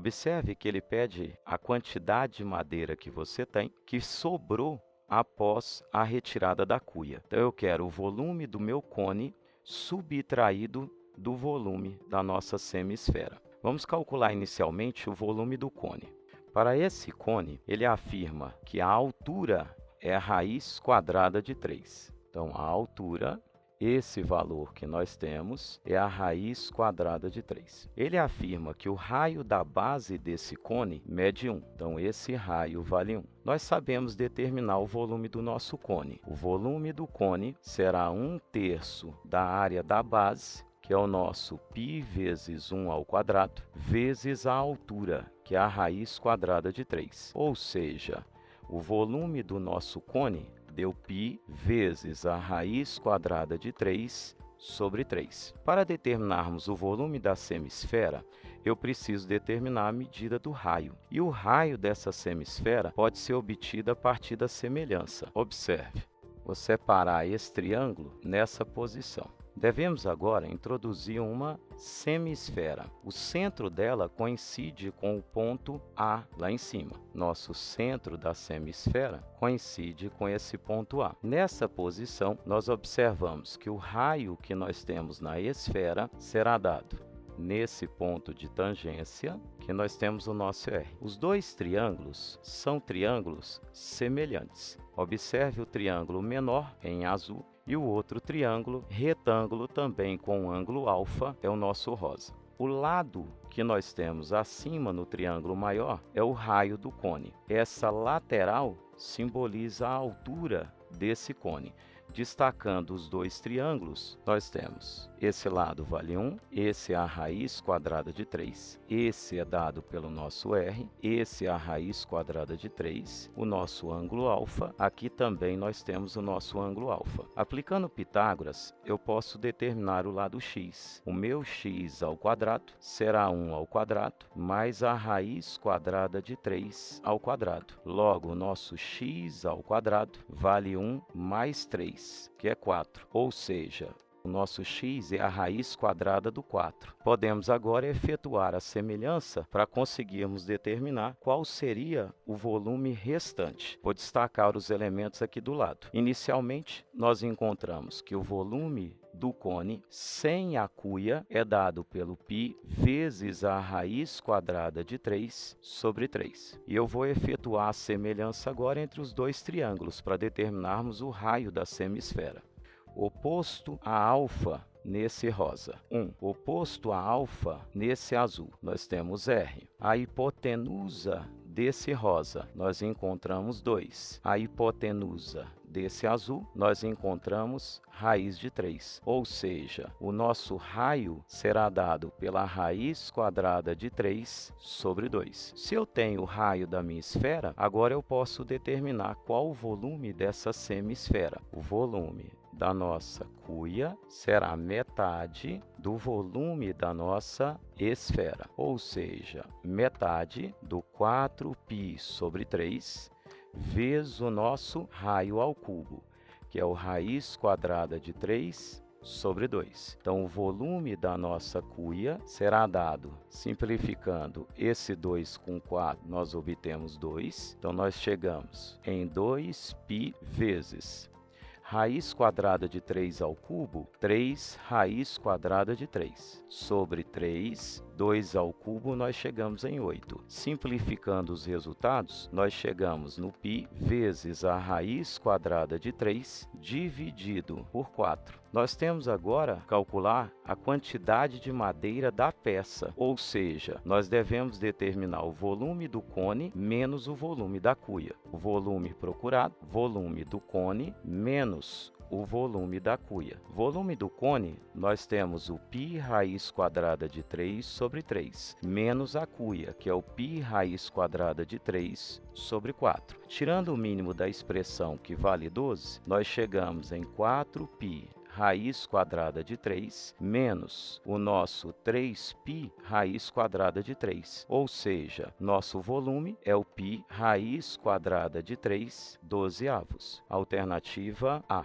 Observe que ele pede a quantidade de madeira que você tem, que sobrou após a retirada da cuia. Então eu quero o volume do meu cone subtraído do volume da nossa semi-esfera. Vamos calcular inicialmente o volume do cone. Para esse cone, ele afirma que a altura é a raiz quadrada de 3. Então, a altura, esse valor que nós temos, é a raiz quadrada de 3. Ele afirma que o raio da base desse cone mede 1. Então, esse raio vale 1. Nós sabemos determinar o volume do nosso cone. O volume do cone será 1/3 da área da base, que é o nosso π vezes 1 ao quadrado, vezes a altura, que é a raiz quadrada de 3. Ou seja, o volume do nosso cone deu π vezes a raiz quadrada de 3 sobre 3. Para determinarmos o volume da semi-esfera, eu preciso determinar a medida do raio. E o raio dessa semi-esfera pode ser obtido a partir da semelhança. Observe, vou separar esse triângulo nessa posição. Devemos agora introduzir uma semi-esfera. O centro dela coincide com o ponto A lá em cima. Nosso centro da semi-esfera coincide com esse ponto A. Nessa posição, nós observamos que o raio que nós temos na esfera será dado nesse ponto de tangência, que nós temos o nosso R. Os dois triângulos são triângulos semelhantes. Observe o triângulo menor em azul e o outro triângulo retângulo também com ângulo alfa é o nosso rosa. O lado que nós temos acima no triângulo maior é o raio do cone. Essa lateral simboliza a altura desse cone. Destacando os dois triângulos, nós temos esse lado vale 1, esse é a raiz quadrada de 3, esse é dado pelo nosso R, esse é a raiz quadrada de 3, o nosso ângulo alfa, aqui também nós temos o nosso ângulo alfa. Aplicando Pitágoras, eu posso determinar o lado x. O meu x ao quadrado será 1 ao quadrado, mais a raiz quadrada de 3 ao quadrado. Logo, o nosso x ao quadrado vale 1 mais 3, que é 4, ou seja, o nosso x é a raiz quadrada do 4. Podemos agora efetuar a semelhança para conseguirmos determinar qual seria o volume restante. Vou destacar os elementos aqui do lado. Inicialmente, nós encontramos que o volume do cone sem a cuia é dado pelo π vezes a raiz quadrada de 3 sobre 3. E eu vou efetuar a semelhança agora entre os dois triângulos para determinarmos o raio da semi-esfera. Oposto a alfa nesse rosa, 1. Oposto a alfa nesse azul, nós temos R. A hipotenusa desse rosa, nós encontramos 2. A hipotenusa desse azul, nós encontramos raiz de 3. Ou seja, o nosso raio será dado pela raiz quadrada de 3 sobre 2. Se eu tenho o raio da minha esfera, agora eu posso determinar qual o volume dessa semi-esfera. O volume da nossa cuia será metade do volume da nossa esfera, ou seja, metade do 4π sobre 3 vezes o nosso raio ao cubo, que é o raiz quadrada de 3 sobre 2. Então, o volume da nossa cuia será dado, simplificando esse 2 com 4, nós obtemos 2. Então, nós chegamos em 2π vezes raiz quadrada de 3 ao cubo, 3 raiz quadrada de 3. Sobre 3, 2 ao cubo, nós chegamos em 8. Simplificando os resultados, nós chegamos no π vezes a raiz quadrada de 3 dividido por 4. Nós temos agora que calcular a quantidade de madeira da peça, ou seja, nós devemos determinar o volume do cone menos o volume da cuia. O volume procurado, volume do cone menos o volume da cuia. Volume do cone, nós temos o π raiz quadrada de 3 sobre 3, menos a cuia, que é o π raiz quadrada de 3 sobre 4. Tirando o mínimo da expressão, que vale 12, nós chegamos em 4π raiz quadrada de 3 menos o nosso 3π raiz quadrada de 3. Ou seja, nosso volume é o π raiz quadrada de 3 dozeavos. Alternativa A.